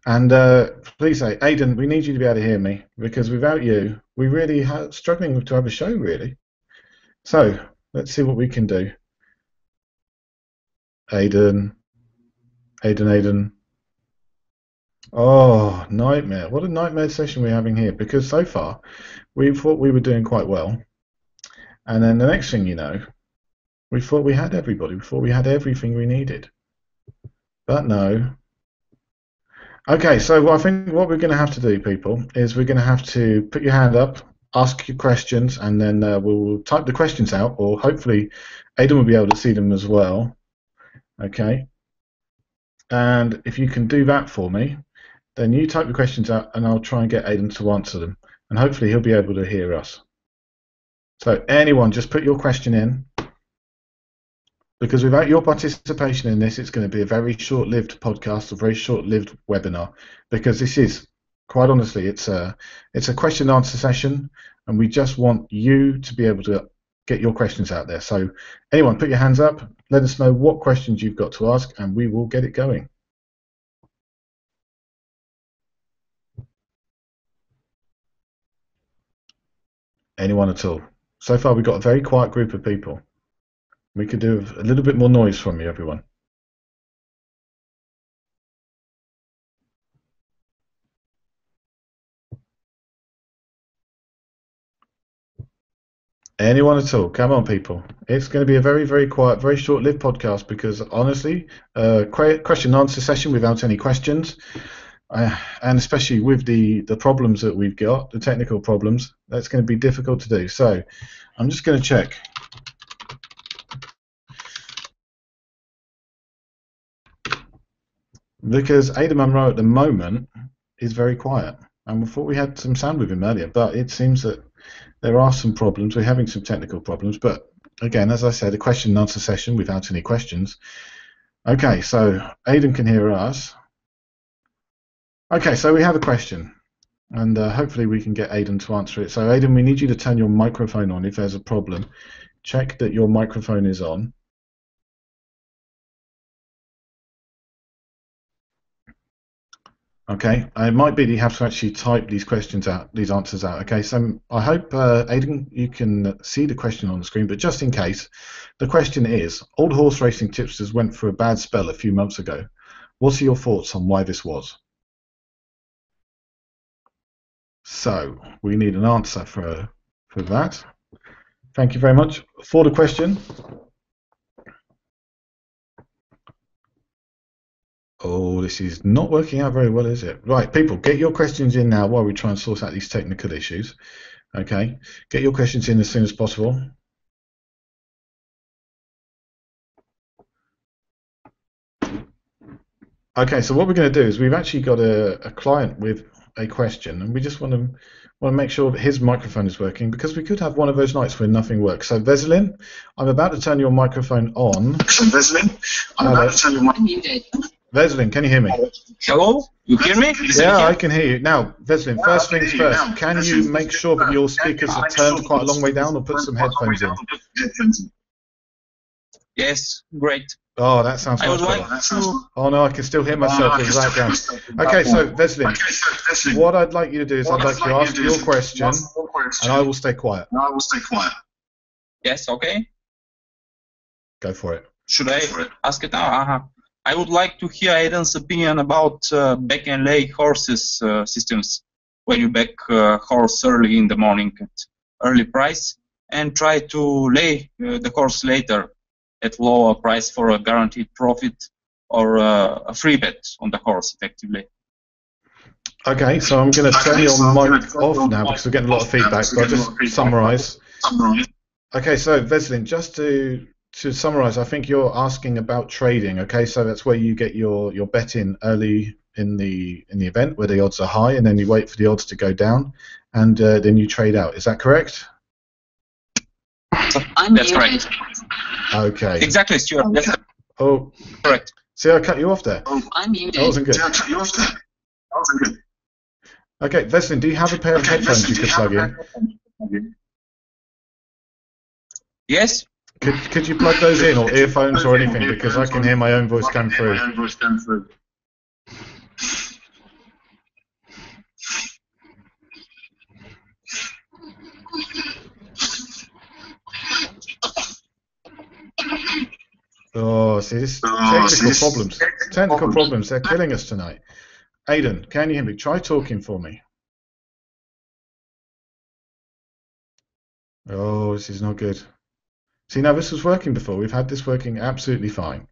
And please say, Aiden, we need you to be able to hear me because without you, we really are struggling to have a show, really. So let's see what we can do. Aiden, Aiden. Oh, nightmare. What a nightmare session we're having here because so far we thought we were doing quite well. And then the next thing you know, we thought we had everybody. We thought we had everything we needed. But no. Okay, so I think what we're going to have to do, people, is we're going to have to put your hand up, ask your questions, and then we'll type the questions out, or hopefully Aidan will be able to see them as well. Okay. And if you can do that for me, then you type the questions out, and I'll try and get Aidan to answer them. And hopefully he'll be able to hear us. So anyone, just put your question in. Because without your participation in this, it's going to be a very short-lived podcast, a very short-lived webinar. Because this is, quite honestly, it's a question and answer session, and we just want you to be able to get your questions out there. So anyone, put your hands up. Let us know what questions you've got to ask, and we will get it going. Anyone at all? So far, we've got a very quiet group of people. We could do a little bit more noise from you, everyone. Anyone at all? Come on, people. It's going to be a very, very quiet, very short-lived podcast because, honestly, question and answer session without any questions, and especially with the problems that we've got, the technical problems, that's going to be difficult to do. So I'm just going to check. Because Aiden Monroe at the moment is very quiet. And we thought we had some sound with him earlier, but it seems that there are some problems. We're having some technical problems. But again, as I said, a question and answer session without any questions. Okay, so Aiden can hear us. Okay, so we have a question. And hopefully we can get Aiden to answer it. So Aiden, we need you to turn your microphone on if there's a problem. Check that your microphone is on. Okay, it might be that you have to actually type these questions out, these answers out. Okay, so I hope, Aiden, you can see the question on the screen, but just in case, the question is, old horse racing tipsters went through a bad spell a few months ago. What are your thoughts on why this was? So, we need an answer for that. Thank you very much for the question. Oh, this is not working out very well, is it? Right, people, get your questions in now while we try and sort out these technical issues. Okay, get your questions in as soon as possible. Okay, so what we're going to do is we've actually got a client with a question, and we just want to make sure that his microphone is working because we could have one of those nights where nothing works. So Veselin, I'm about to turn your microphone on. Veselin, I'm about to turn your microphone on. Veselin, can you hear me? Hello, you hear me? Yeah, I can hear you. Now, Veselin, first things first, can you make sure that your speakers are turned quite a long way down or put some headphones in? Yes, great. Oh, that sounds much better. Oh no, I can still hear myself in the background. Okay, so Veselin, what I'd like you to do is I'd like you to ask your question, and I will stay quiet. Yes, okay. Go for it. Should I ask it now? I would like to hear Aiden's opinion about back and lay horses systems, when you back horse early in the morning at early price and try to lay the horse later at lower price for a guaranteed profit or a free bet on the horse, effectively. Okay, so I'm going to turn your mic off now because we're getting a lot of feedback, so I'll just summarize. Okay, so Veselin, just to summarize, I think you're asking about trading. Okay, so that's where you get your bet in early in the event where the odds are high, and then you wait for the odds to go down, and then you trade out. Is that correct? That's correct. Okay. Exactly, Stuart. That's oh, correct. See, I cut you off there. Oh, I'm muted. That wasn't good. Okay, Veselin, do you have a pair of headphones you could plug in? Yes. Could you plug those in, or earphones or anything, because I can hear my own voice come through. Oh, see, this technical problems, they're killing us tonight. Aiden, can you hear me? Try talking for me. Oh, this is not good. See, now this was working before. We've had this working absolutely fine.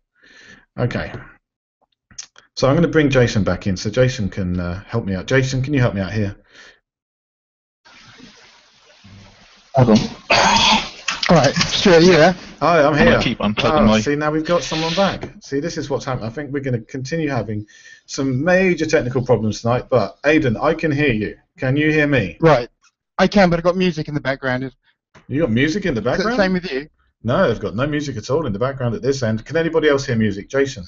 Okay. So I'm going to bring Jason back in so Jason can help me out. Jason, can you help me out here? Hold on. All right, Stuart, you there? Hi, I'm here. Keep unplugging my... See, now we've got someone back. See, this is what's happening. I think we're going to continue having some major technical problems tonight, but Aiden, I can hear you. Can you hear me? Right. I can, but I've got music in the background. You got music in the background? Is it the same with you? No, I've got no music at all in the background at this end. Can anybody else hear music? Jason?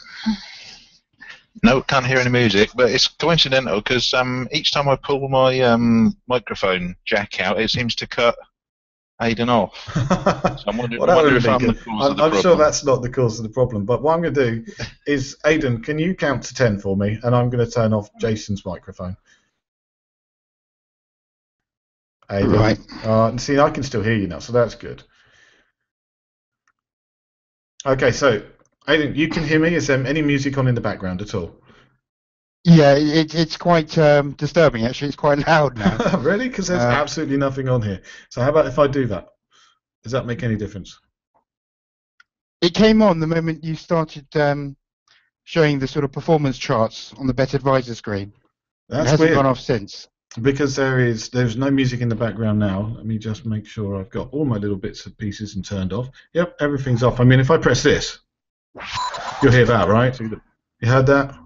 No, can't hear any music, but it's coincidental because each time I pull my microphone jack out, it seems to cut Aiden off. So I'm wondering, if I'm the cause of the problem. I'm sure that's not the cause of the problem, but what I'm going to do is, Aiden, can you count to 10 for me? And I'm going to turn off Jason's microphone. Aiden. Right. See, I can still hear you now, so that's good. Okay, so, Aiden, you can hear me? Is there any music on in the background at all? Yeah, it's quite disturbing, actually. It's quite loud now. Really? Because there's absolutely nothing on here. So how about if I do that? Does that make any difference? It came on the moment you started showing the sort of performance charts on the BetAdvisor screen. That's it hasn't weird. Gone off since. Because there's no music in the background now. Let me just make sure I've got all my little bits and pieces and turned off. Yep, everything's off. I mean, if I press this, you'll hear that, right? You heard that?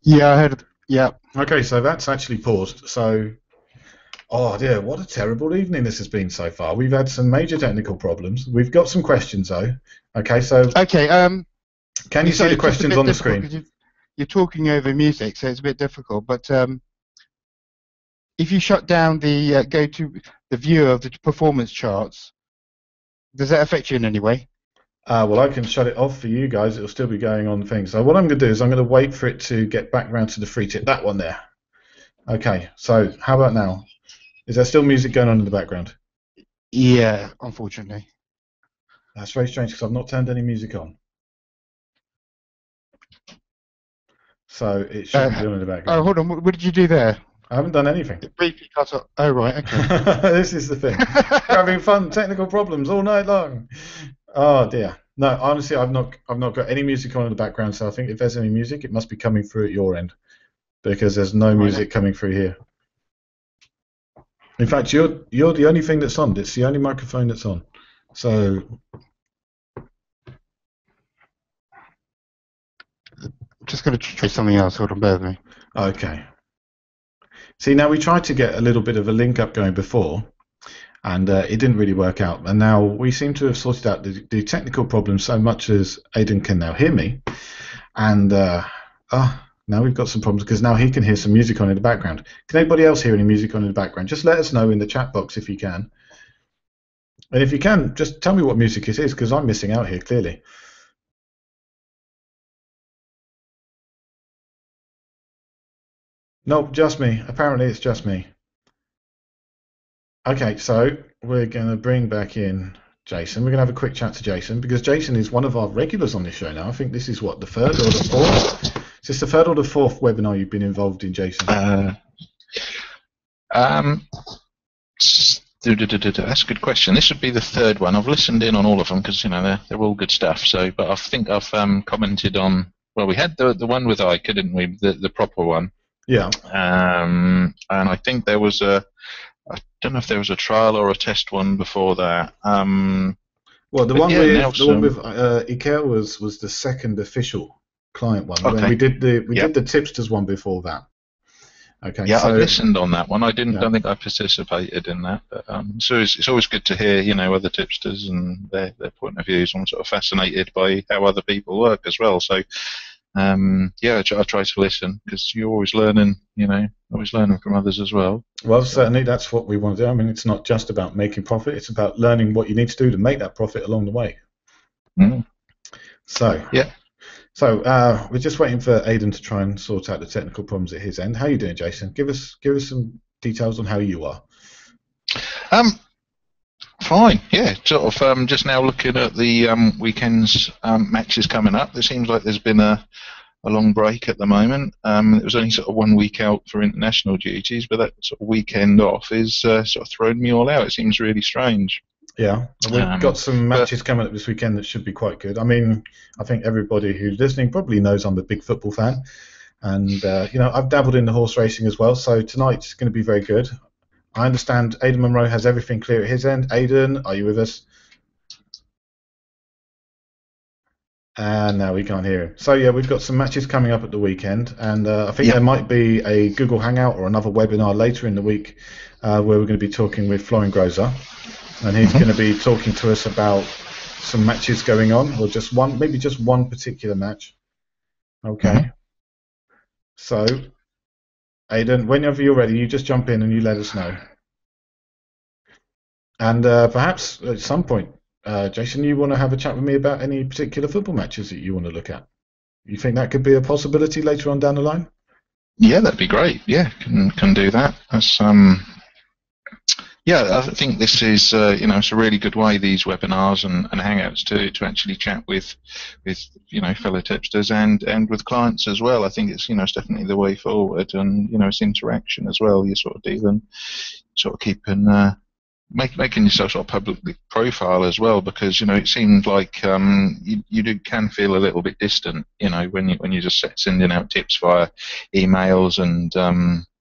Yeah, I heard it. Yeah. Okay, so that's actually paused. So, oh dear, what a terrible evening this has been so far. We've had some major technical problems. We've got some questions though. Okay, so. Okay. Can you see the questions on the screen? You're talking over music, so it's a bit difficult. But if you shut down the go to the view of the performance charts, does that affect you in any way? Well, I can shut it off for you guys. It'll still be going on things. So what I'm going to do is I'm going to wait for it to get back round to the free tip. That one there. Okay, so how about now? Is there still music going on in the background? Yeah, unfortunately. That's very strange because I've not turned any music on. So it shouldn't be on in the background. Oh, hold on. What did you do there? I haven't done anything. It briefly cut off. Oh, right. Okay. This is the thing. We're having fun, technical problems all night long. Oh dear. No, honestly, I've not got any music on in the background. So I think if there's any music, it must be coming through at your end, because there's no music coming through here. In fact, you're the only thing that's on. It's the only microphone that's on. So. Just going to try something else. Hold on, bear with me. Okay. See, now we tried to get a little bit of a link up going before, and it didn't really work out. And now we seem to have sorted out the technical problem so much as Aiden can now hear me. And now we've got some problems because now he can hear some music on in the background. Can anybody else hear any music on in the background? Just let us know in the chat box if you can. And if you can, just tell me what music it is, because I'm missing out here, clearly. Nope, just me. Apparently it's just me. Okay, so we're going to bring back in Jason. We're going to have a quick chat to Jason, because Jason is one of our regulars on this show now. I think this is, what, the third or the fourth? Is this the third or the fourth webinar you've been involved in, Jason? That's a good question. This would be the third one. I've listened in on all of them because, you know, they're all good stuff. So, but I think I've commented on. Well, we had the one with Ica, didn't we? The proper one. Yeah. And I think there was I don't know if there was a trial or a test one before that. Well, the one with IKEA was the second official client one. Okay. We did the tipsters one before that. Okay. Yeah, so, I listened on that one. I don't think I participated in that. But, so it's always good to hear, you know, other tipsters and their point of views. I'm sort of fascinated by how other people work as well. So, yeah, I try to listen because you're always learning, you know, from others as well. Well, certainly that's what we want to do. I mean, it's not just about making profit; it's about learning what you need to do to make that profit along the way. Mm. So, yeah. So we're just waiting for Aiden to try and sort out the technical problems at his end. How are you doing, Jason? Give us some details on how you are. Fine, yeah. Sort of just now looking at the weekend's matches coming up. There seems like there's been a long break at the moment. It was only sort of 1 week out for international duties, but that sort of weekend off is sort of thrown me all out. It seems really strange. Yeah, and we've got some matches coming up this weekend that should be quite good. I mean, I think everybody who's listening probably knows I'm a big football fan, and you know, I've dabbled in the horse racing as well. So tonight's going to be very good. I understand Aiden Monroe has everything clear at his end. Aiden, are you with us? And now we can't hear him. So yeah, we've got some matches coming up at the weekend, and I think there might be a Google Hangout or another webinar later in the week where we're going to be talking with Florian Grozer, and he's going to be talking to us about some matches going on, or just one, maybe just one particular match. Okay. So, Aiden, whenever you're ready, you just jump in and you let us know. And perhaps at some point, Jason, you want to have a chat with me about any particular football matches that you want to look at? You think that could be a possibility later on down the line? Yeah, that'd be great. Yeah, can do that. That's yeah, I think this is you know, it's a really good way, these webinars and hangouts to actually chat with you know, fellow tipsters and with clients as well. I think it's, you know, it's definitely the way forward, and you know, it's interaction as well. You're sort of dealing, sort of keeping making yourself sort of publicly profile as well, because you know, it seemed like you can feel a little bit distant, you know, when you just sending out tips via emails and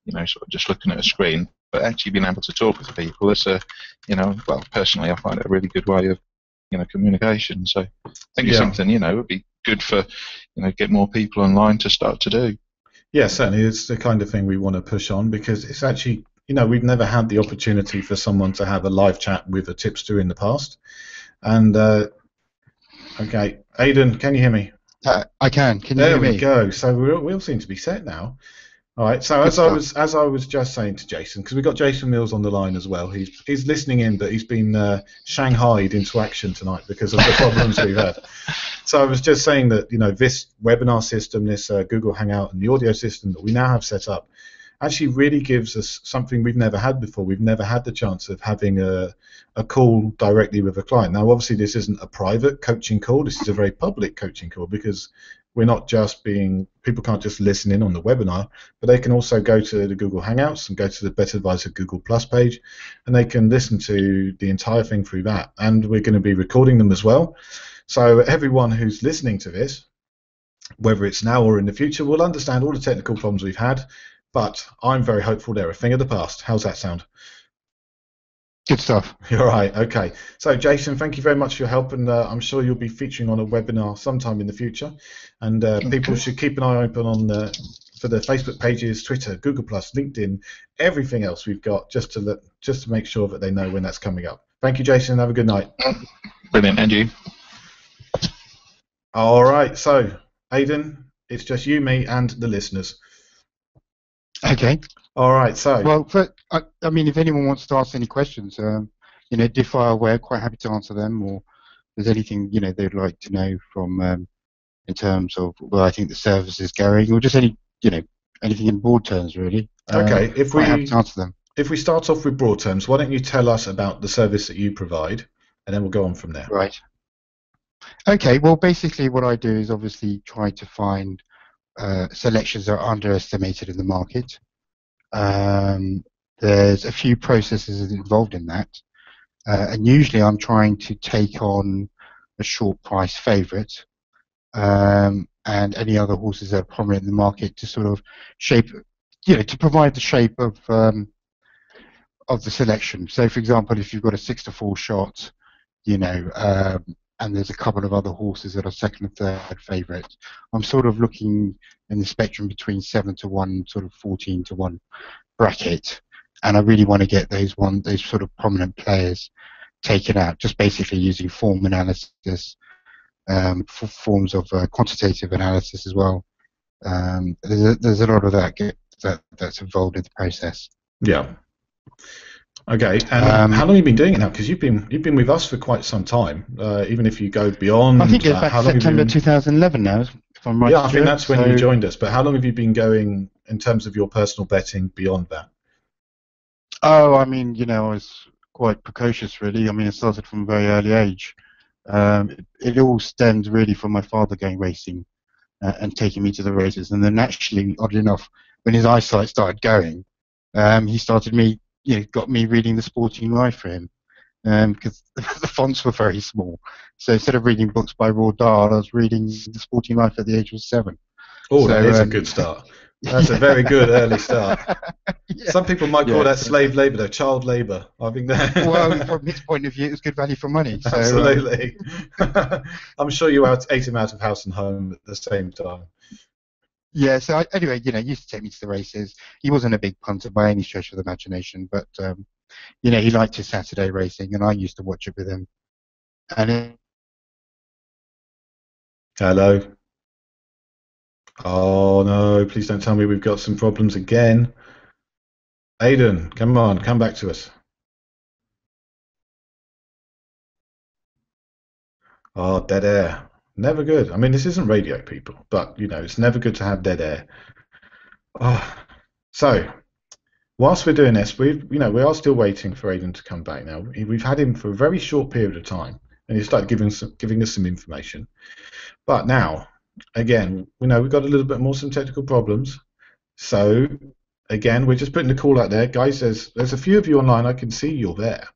you know, sort of just looking at a screen. But actually being able to talk with people, it's a, you know, well, personally I find it a really good way of, you know, communication. So I think it's something, you know, would be good for, you know, get more people online to start to do. Yeah, certainly it's the kind of thing we want to push on, because it's actually, you know, we've never had the opportunity for someone to have a live chat with a tipster in the past. And okay, Aiden, can you hear me? I can. Can you hear me? There we go. So we all seem to be set now. All right. So as I was just saying to Jason, because we've got Jason Mills on the line as well. He's listening in, but he's been shanghaied into action tonight because of the problems we've had. So I was just saying that, you know, this webinar system, this Google Hangout, and the audio system that we now have set up actually really gives us something we've never had before. We've never had the chance of having a call directly with a client. Now, obviously, this isn't a private coaching call. This is a very public coaching call, because we're not just people can't just listen in on the webinar, but they can also go to the Google Hangouts and go to the BetAdvisor Google Plus page, and they can listen to the entire thing through that. And we're going to be recording them as well. So everyone who's listening to this, whether it's now or in the future, will understand all the technical problems we've had. But I'm very hopeful they're a thing of the past. How's that sound? Good stuff. You're right. Okay. So, Jason, thank you very much for your help, and I'm sure you'll be featuring on a webinar sometime in the future. And people should keep an eye open on for the Facebook pages, Twitter, Google+, LinkedIn, everything else we've got, just to make sure that they know when that's coming up. Thank you, Jason. Have a good night. Brilliant, and you. All right. So, Aiden, it's just you, me, and the listeners. Okay. All right. So. Well, I mean, if anyone wants to ask any questions, you know, do fire away. Quite happy to answer them. Or if there's anything, you know, they'd like to know from in terms of where I think the service is going, or just any, you know, anything in broad terms, really. Okay. If we have to answer them. If we start off with broad terms, why don't you tell us about the service that you provide, and then we'll go on from there. Right. Okay. Well, basically, what I do is obviously try to find selections that are underestimated in the market. There's a few processes involved in that, and usually I'm trying to take on a short price favourite and any other horses that are prominent in the market to sort of shape, you know, to provide the shape of the selection. So, for example, if you've got a 6-4 shot, you know, and there's a couple of other horses that are second and third favourite, I'm sort of looking in the spectrum between 7-1, sort of 14-1 bracket, and I really want to get those sort of prominent players taken out, just basically using form analysis, forms of quantitative analysis as well. There's a lot of that's involved in the process. Yeah. Okay, and how long have you been doing it now? Because you've been with us for quite some time. Even if you go beyond, I think it's back September 2011 now, if I'm right. Yeah, I think that's when you joined us. But how long have you been going in terms of your personal betting beyond that? Oh, I mean, you know, I was quite precocious, really. I mean, it started from a very early age. It all stemmed really from my father going racing and taking me to the races, and then actually, oddly enough, when his eyesight started going, he started me, got me reading the Sporting Life for him, because the fonts were very small. So instead of reading books by Roald Dahl, I was reading the Sporting Life at the age of 7. Oh, So, that is a good start. That's a very good early start. Yeah. Some people might call Yeah, that so- slave labour, though, child labour. I think that. Well, from his point of view, it was good value for money. So, Absolutely. I'm sure you ate him out of house and home at the same time. yeah. So anyway, he used to take me to the races. He wasn't a big punter by any stretch of the imagination, but he liked his Saturday racing, and I used to watch it with him. And Hello. Oh no, please don't tell me we've got some problems again. Aiden, come on, come back to us. Oh, dead air. Never good. I mean, this isn't radio, people, but it's never good to have dead air. Oh. So, whilst we're doing this, we are still waiting for Aiden to come back now. We've had him for a very short period of time, and he started giving us some information. But now, again, we've got a little bit more some technical problems. So, again, we're just putting the call out there, guys. There's a few of you online. I can see you're there,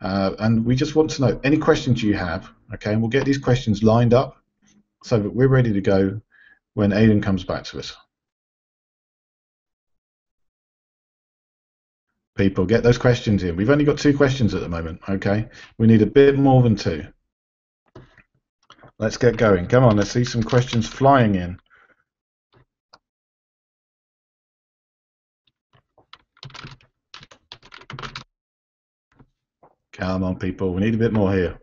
and we just want to know any questions you have. Okay, and we'll get these questions lined up so that we're ready to go when Aiden comes back to us. People, get those questions in. We've only got 2 questions at the moment. Okay, we need a bit more than 2. Let's get going. Come on, let's see some questions flying in. Come on, people. We need a bit more here.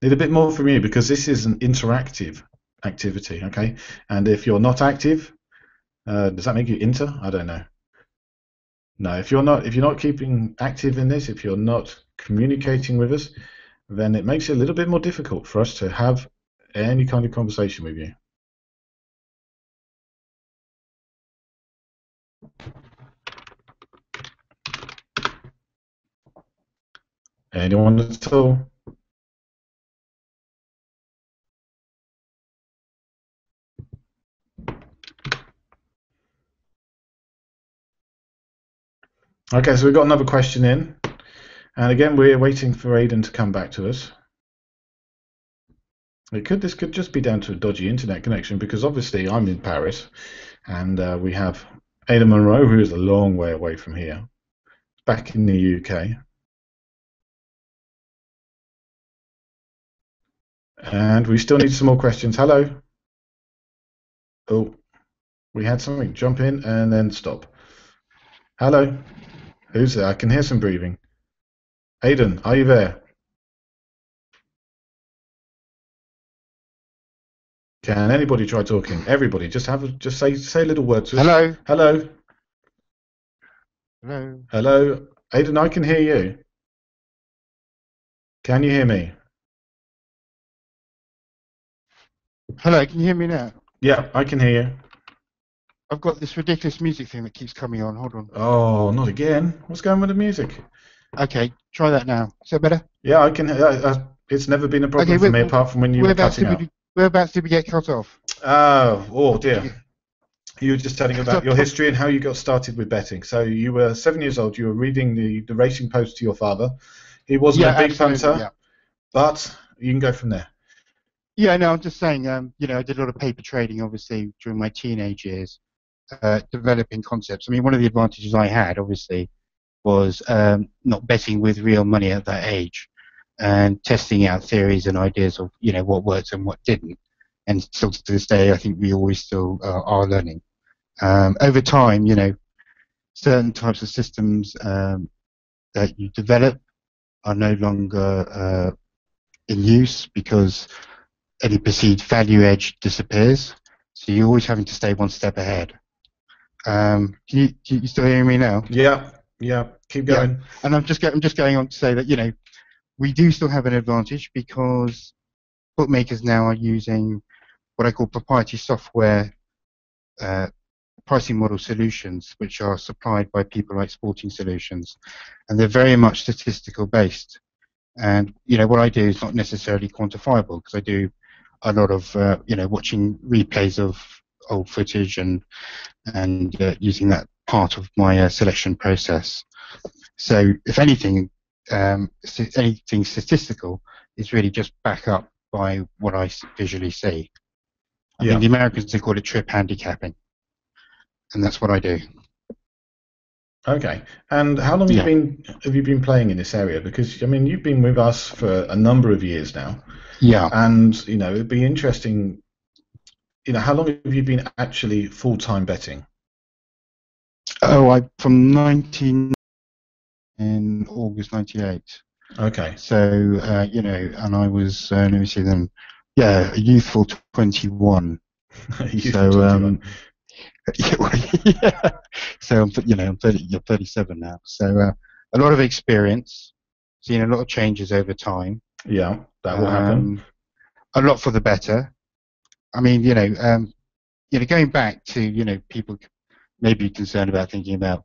Need a bit more from you because this is an interactive activity, okay? And if you're not active, does that make you inter? I don't know. No, if you're not keeping active in this, if you're not communicating with us, then it makes it a little bit more difficult for us to have any kind of conversation with you. Anyone at all? Okay, so we've got another question in. And again, we're waiting for Aiden to come back to us. This could just be down to a dodgy internet connection because obviously I'm in Paris and we have Aiden Monroe, who is a long way away from here, back in the UK. And we still need some more questions. Hello. Oh, we had something jump in and then stop. Hello. Who's there? I can hear some breathing. Aiden, are you there? Can anybody try talking? Everybody, just say a little word to us. hello, Hello. hello, Hello. Aiden, I can hear you. Can you hear me? hello. Can you hear me now? Yeah, I can hear you. I've got this ridiculous music thing that keeps coming on. Hold on. Oh, not again. What's going on with the music? Okay, try that now. Is that better? Yeah, I can. It's never been a problem for me apart from when you were cutting out. Whereabouts did we get cut off? Oh dear. You were just telling about your history and how you got started with betting. So you were 7 years old. You were reading the racing post to your father. He wasn't a big punter, but you can go from there. Yeah, no, I'm just saying. I did a lot of paper trading, obviously, during my teenage years, developing concepts. I mean, one of the advantages I had, obviously, was not betting with real money at that age, and testing out theories and ideas of what worked and what didn't. And still to this day, I think we always still are learning. Over time, certain types of systems that you develop are no longer in use because any perceived value edge disappears. So you're always having to stay one step ahead. Can you still hear me now? Yeah, keep going. Yeah. And I'm just going on to say that we do still have an advantage because bookmakers now are using what I call proprietary software pricing model solutions which are supplied by people like Sporting Solutions, and they're very much statistical based. And what I do is not necessarily quantifiable, because I do a lot of watching replays of old footage and using that part of my selection process. So if anything, anything statistical is really just back up by what I visually see. I mean, the Americans, they call it trip handicapping, and that's what I do. Okay. And how long have you been playing in this area? Because I mean, you've been with us for a number of years now. Yeah. And it'd be interesting. How long have you been actually full-time betting? Oh, from 19 in August '98. Okay. So and I was let me see then. Yeah, a youthful 21. Youthful 21. Yeah. So I'm 37 now. So a lot of experience, seen a lot of changes over time. Yeah, that will happen. A lot for the better. I mean, going back to people may be concerned about thinking about,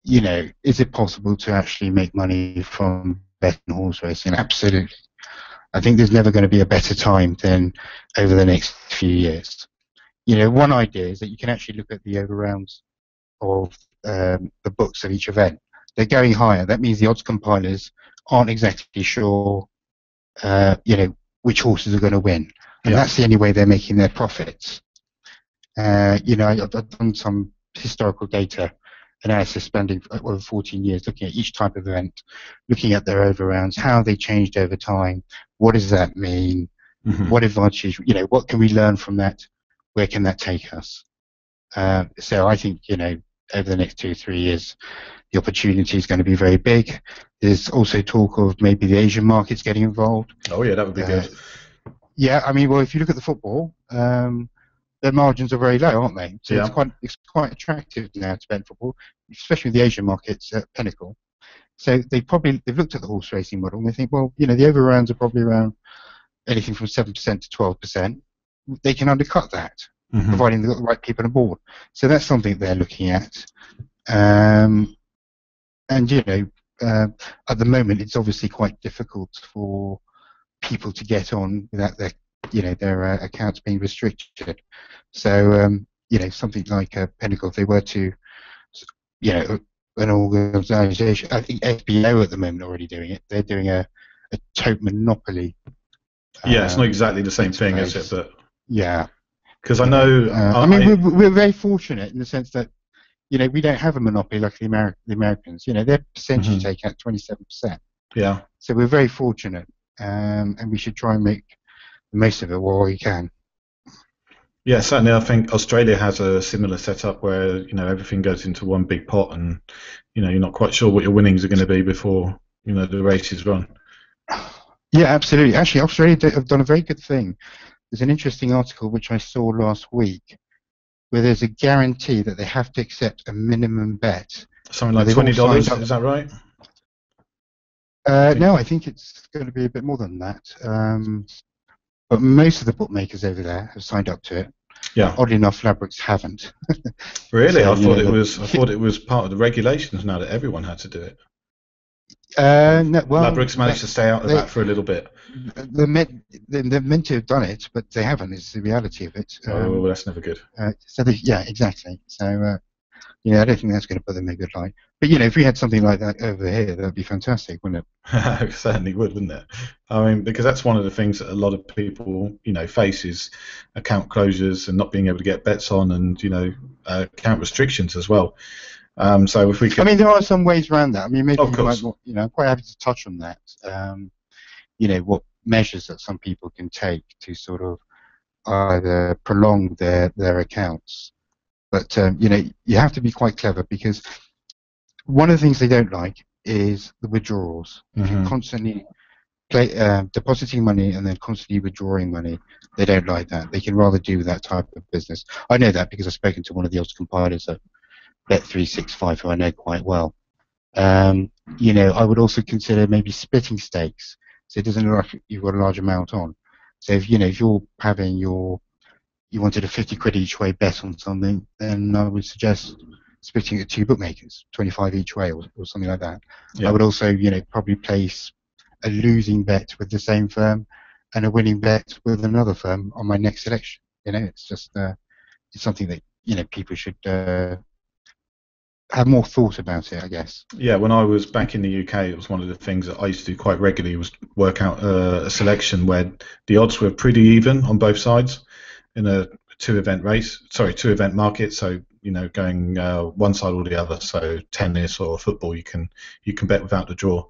is it possible to actually make money from betting horse racing? Absolutely. I think there's never going to be a better time than over the next few years. One idea is that you can actually look at the over-rounds of the books of each event. They're going higher. That means the odds compilers aren't exactly sure, which horses are going to win. And that's the only way they're making their profits. I've done some historical data analysis spending over 14 years looking at each type of event, looking at their overrounds, how they changed over time, what does that mean, what advantages, what can we learn from that, where can that take us? So I think, over the next 2 or 3 years, the opportunity is going to be very big. There's also talk of maybe the Asian markets getting involved. Oh yeah, that would be good. Yeah, I mean, well, if you look at the football, their margins are very low, aren't they? So it's quite attractive now to bet football, especially with the Asian markets at Pinnacle. So they've looked at the horse racing model and they think, well, the overrounds are probably around anything from 7% to 12%. They can undercut that, providing they've got the right people on board. So that's something they're looking at. And at the moment, it's obviously quite difficult for people to get on without their accounts being restricted. So something like Pinnacle, if they were to an organisation, I think FBO at the moment are already doing it. They're doing a tote monopoly. It's not exactly the same thing, is it? But yeah, because I know. We're very fortunate in the sense that we don't have a monopoly like the Americans. Their percentage take out 27%. Yeah. So we're very fortunate, and we should try and make the most of it while we can. Yeah, certainly. I think Australia has a similar setup where everything goes into one big pot, and you're not quite sure what your winnings are going to be before the race is run. Yeah, absolutely. Actually, Australia have done a very good thing. There's an interesting article which I saw last week where there's a guarantee that they have to accept a minimum bet. Something like $20, is that right? No, I think it's going to be a bit more than that. But most of the bookmakers over there have signed up to it. Yeah. Oddly enough, Ladbrokes haven't. Really? So, I thought it was part of the regulations now that everyone had to do it. No, well, Ladbrokes managed to stay out of that for a little bit. They're meant to have done it, but they haven't. It's the reality of it. Well, that's never good. Exactly. So, I don't think that's going to put them in a good light. But if we had something like that over here, that would be fantastic, wouldn't it? It certainly would, wouldn't it? I mean, because that's one of the things that a lot of people, face is account closures and not being able to get bets on, and account restrictions as well. So if we could... I mean, there are some ways around that. I mean, maybe of course. I'm quite happy to touch on that. What measures that some people can take to sort of either prolong their accounts. But you have to be quite clever, because one of the things they don't like is the withdrawals. If you're constantly depositing money and then constantly withdrawing money, they don't like that. They can rather do that type of business. I know that because I've spoken to one of the odds compilers at Bet365, who I know quite well. I would also consider maybe splitting stakes, so it doesn't look like you've got a large amount on. So if you're having your you wanted a 50 quid each way bet on something, then I would suggest splitting it to 2 bookmakers, 25 each way or something like that. Yeah. I would also, probably place a losing bet with the same firm and a winning bet with another firm on my next selection. It's just it's something that people should have more thought about it, I guess. Yeah, when I was back in the UK, it was one of the things that I used to do quite regularly was work out a selection where the odds were pretty even on both sides in a two-event market. So going one side or the other. So tennis or football, you can bet without the draw.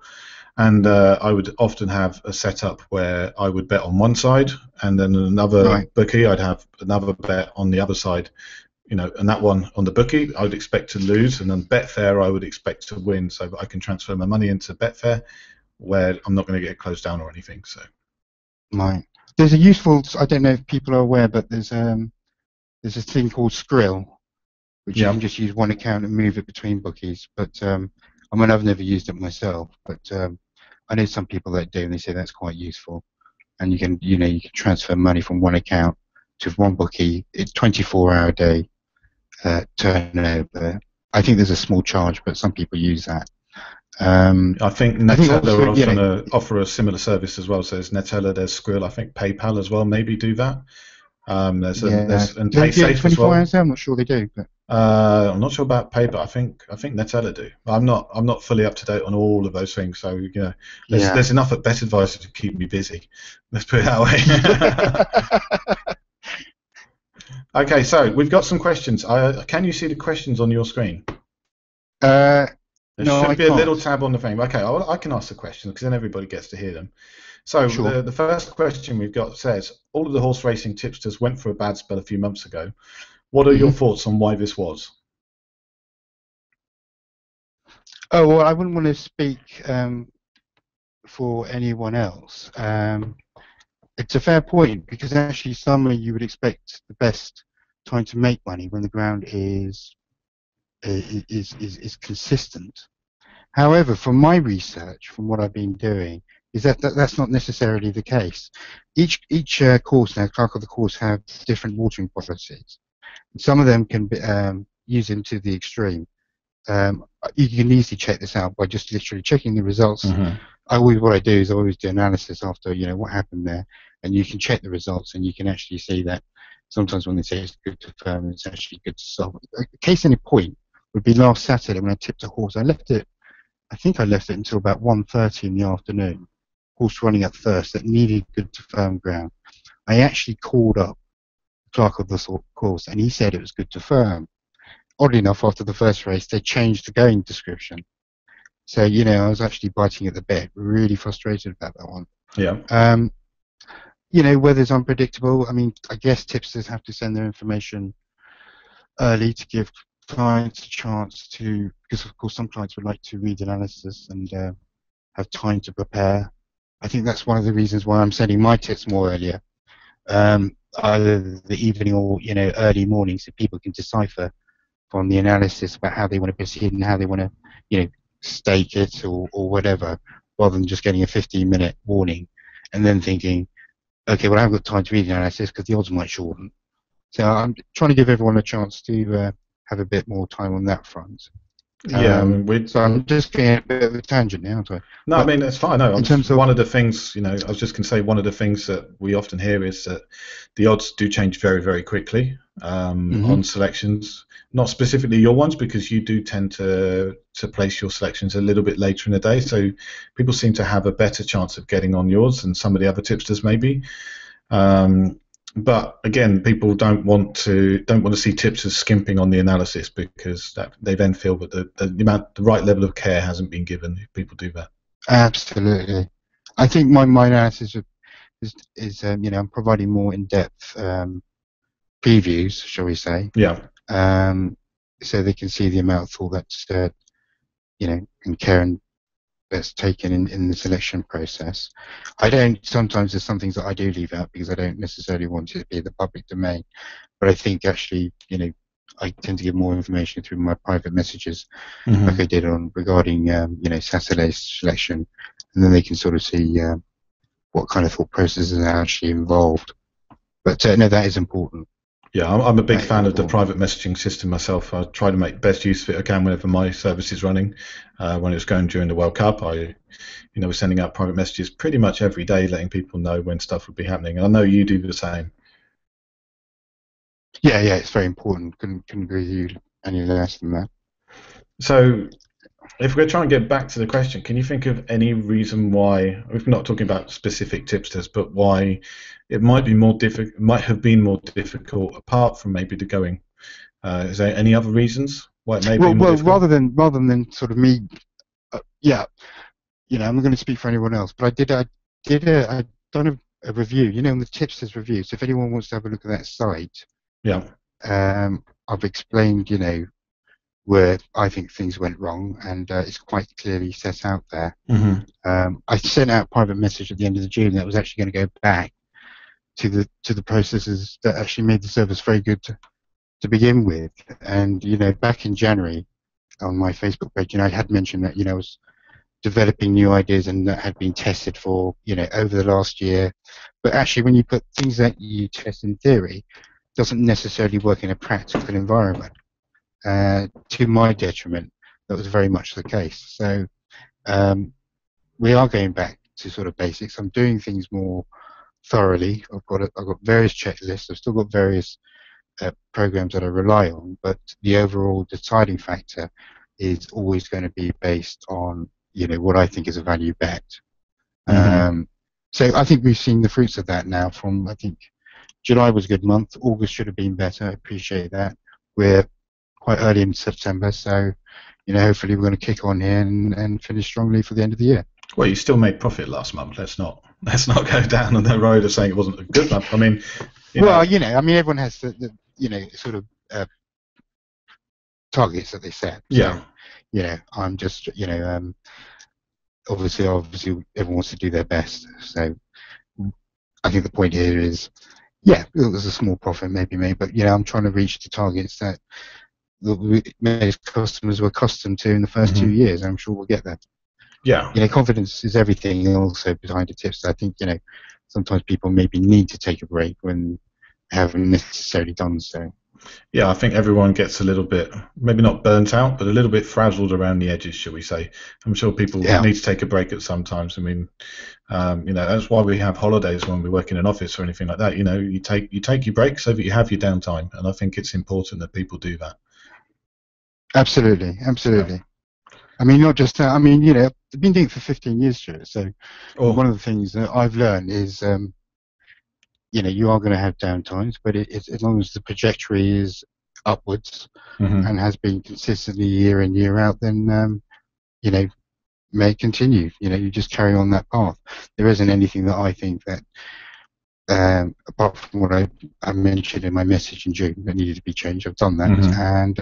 And I would often have a setup where I would bet on one side, and then another bookie, I'd have another bet on the other side. And that one on the bookie, I would expect to lose, and on Betfair, I would expect to win, so that I can transfer my money into Betfair, where I'm not going to get closed down or anything. So, right. There's a useful. I don't know if people are aware, but there's a thing called Skrill, which you can just use one account and move it between bookies. But I've never used it myself, but I know some people that do, and they say that's quite useful. And you can transfer money from one account to one bookie. It's 24-hour day. Turnover. I think there's a small charge, but some people use that. I think Neteller offer a similar service as well. So there's Neteller, there's Skrill. I think PayPal as well maybe do that. There's and PaySafe as well. Hours, I'm not sure they do. But. I'm not sure about PayPal. I think Neteller do. I'm not fully up to date on all of those things. So there's enough at BetAdvisor to keep me busy. Let's put it that way. Okay, so we've got some questions. Can you see the questions on your screen? There should be a little tab on the thing. Okay, I can ask the questions because then everybody gets to hear them. So sure. The first question we've got says, all of the horse racing tipsters went through a bad spell a few months ago. What are your thoughts on why this was? Oh, well, I wouldn't want to speak for anyone else. It's a fair point because actually summer you would expect the best time to make money when the ground is consistent. However, from my research, from what I've been doing, is that's not necessarily the case. Each course now, clerk of the course, have different watering policies. Some of them can be used them to the extreme. You can easily check this out by just literally checking the results. What I do is I always do analysis after what happened there, and you can check the results, and you can actually see that sometimes when they say it's good to firm, it's actually good to solve. A case in point would be last Saturday when I tipped a horse. I think I left it until about 1:30 in the afternoon. Horse running at first that needed good to firm ground. I actually called up the clerk of the course, and he said it was good to firm. Oddly enough, after the first race, they changed the going description. So, I was actually biting at the bit, really frustrated about that one. Yeah. Weather's unpredictable. I mean, I guess tipsters have to send their information early to give clients a chance to, because of course some clients would like to read analysis and have time to prepare. I think that's one of the reasons why I'm sending my tips more earlier, either the evening or early morning, so people can decipher from the analysis about how they want to proceed and how they want to stake it or whatever, rather than just getting a 15-minute warning and then thinking, okay, well I haven't got time to read the analysis because the odds might shorten. So I'm trying to give everyone a chance to have a bit more time on that front. Yeah, so I'm just getting a bit of a tangent now, aren't I? No, I mean that's fine. No, one of the things, I was just going to say one of the things that we often hear is that the odds do change very, very quickly on selections. Not specifically your ones, because you do tend to place your selections a little bit later in the day. So people seem to have a better chance of getting on yours than some of the other tipsters maybe. But again, people don't want to see tipsters skimping on the analysis because they then feel that the right level of care hasn't been given if people do that. Absolutely, I think my analysis is I'm providing more in-depth previews, shall we say? Yeah. So they can see the amount of thought that's and care that's taken in the selection process. Sometimes there's some things that I do leave out because I don't necessarily want it to be the public domain, but I think actually, I tend to give more information through my private messages, like I did regarding, Saturday's selection, and then they can sort of see what kind of thought processes are actually involved. But no, that is important. Yeah, I'm a big That is fan of the important. private messaging system myself. I try to make best use of it I can whenever my service is running. When it's going during the World Cup, we're sending out private messages pretty much every day, letting people know when stuff will be happening. And I know you do the same. Yeah, it's very important. Couldn't agree with you any less than that. So, if we're trying to get back to the question, can you think of any reason why, if we're not talking about specific tipsters, but why it might be might have been more difficult apart from maybe the going? Is there any other reasons why it may be more Well, difficult? rather than sort of me, I'm not going to speak for anyone else, but I've done a review, on the tipsters review. So if anyone wants to have a look at that site, Yeah. I've explained, where I think things went wrong, and it's quite clearly set out there. I sent out a private message at the end of June that was actually going to go back to the processes that actually made the service very good to begin with. And back in January on my Facebook page, I had mentioned that I was developing new ideas and that had been tested for over the last year. But actually, when you put things that you test in theory, doesn't necessarily work in a practical environment. To my detriment, that was very much the case. So we are going back to sort of basics. I'm doing things more thoroughly. I've got various checklists. I've still got various programs that I rely on, but the overall deciding factor is always going to be based on what I think is a value bet. So I think we've seen the fruits of that now. I think July was a good month. August should have been better. I appreciate that. We're quite early in September, so hopefully we're going to kick on here and finish strongly for the end of the year. Well, you still made profit last month. Let's not go down on the road of saying it wasn't a good month. I mean, everyone has the sort of targets that they set. Yeah. So, I'm just obviously everyone wants to do their best. So I think the point here is, it was a small profit maybe made, but I'm trying to reach the targets that most customers were accustomed to in the first 2 years. I'm sure we'll get there. Yeah. Confidence is everything also behind the tips. I think, sometimes people maybe need to take a break when they haven't necessarily done so. Yeah, I think everyone gets a little bit, maybe not burnt out, but a little bit frazzled around the edges, shall we say. I'm sure people need to take a break at some times. I mean, that's why we have holidays when we work in an office or anything like that. You take your break so that you have your downtime, and I think it's important that people do that. Absolutely. Yeah. I mean, not just that. I mean, I've been doing it for 15 years, Stuart. So one of the things that I've learned is, you are going to have downtimes, but as long as the trajectory is upwards and has been consistently year in, year out, then, may continue. You just carry on that path. There isn't anything that I think that, apart from what I mentioned in my message in June, that needed to be changed. I've done that. And,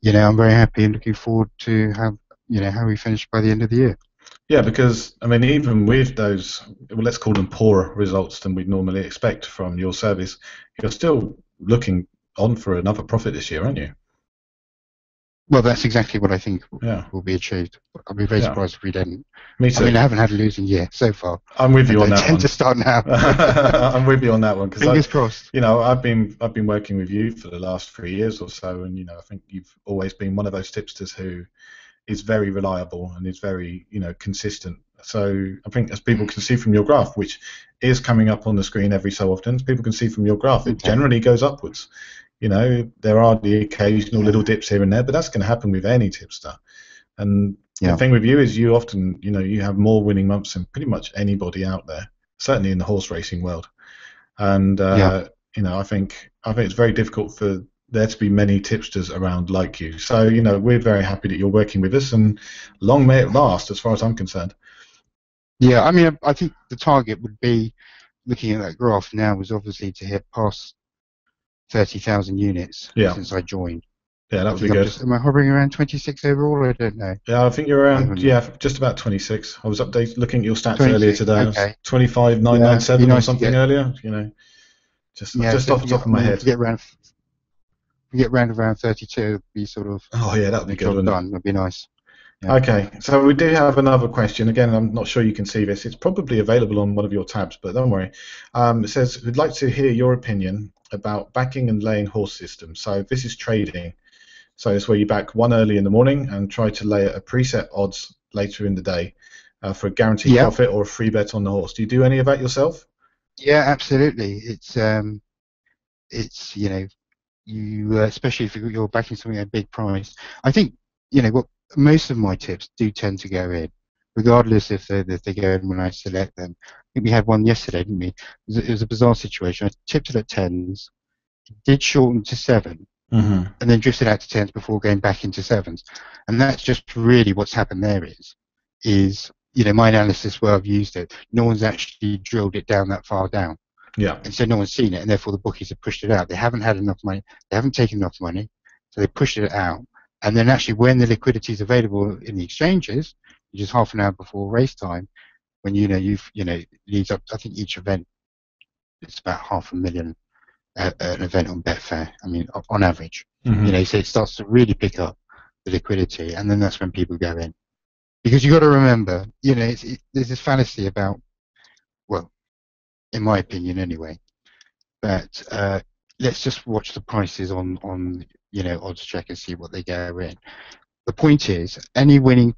I'm very happy and looking forward to how we finish by the end of the year. Yeah, because I mean, even with those, let's call them poorer results than we'd normally expect from your service, you're still looking on for another profit this year, aren't you? Well, that's exactly what I think will be achieved. I'd be very surprised if we didn't. Me too. I mean, I haven't had a losing year so far. I'm with you on that one. I tend to start now. I'm with you on that one. Fingers crossed. I've been working with you for the last 3 years or so, and I think you've always been one of those tipsters who is very reliable and is very consistent. So I think, as people can see from your graph, which is coming up on the screen every so often, as people can see from your graph, it generally goes upwards. There are the occasional little dips here and there, but that's going to happen with any tipster. And the thing with you is you often, you have more winning months than pretty much anybody out there, certainly in the horse racing world. And I think it's very difficult for there to be many tipsters around like you. So we're very happy that you're working with us, and long may it last, as far as I'm concerned. Yeah, I mean, I think the target would be, looking at that graph now, was obviously to hit past 30,000 units since I joined. Yeah, that would be good. Am I hovering around 26 overall? I don't know. Yeah, I think you're around, just about 26. I was looking at your stats earlier today. Okay. 25,997 or something earlier. Just off the top of my head. If we get round around 32, it'd be sort of. Oh yeah, that'd be good. Done. That'd be nice. Yeah. Okay, so we do have another question. Again, I'm not sure you can see this. It's probably available on one of your tabs, but don't worry. It says, we'd like to hear your opinion about backing and laying horse systems. So this is trading. So it's where you back one early in the morning and try to lay a preset odds later in the day for a guaranteed Yeah. profit or a free bet on the horse. Do you do any of that yourself? Yeah, absolutely. It's you especially if you're backing something at a big price. I think what most of my tips do tend to go in, regardless if they go in when I select them. I think we had one yesterday, didn't we? It was a bizarre situation. I tipped it at tens, did shorten to 7, Mm-hmm. and then drifted out to tens before going back into sevens. And that's just really what's happened there is my analysis where I've used it. No one's actually drilled it down that far down. Yeah. And so no one's seen it, and therefore the bookies have pushed it out. They haven't had enough money. They haven't taken enough money, so they pushed it out. And then actually, when the liquidity is available in the exchanges, which is half an hour before race time, when it leads up. I think each event it's about 500,000 an event on Betfair. I mean, on average, Mm-hmm. so it starts to really pick up the liquidity, and then that's when people go in. Because you've got to remember, there's this fallacy about, well, in my opinion anyway, but let's just watch the prices on odds check and see what they go in. The point is, any winning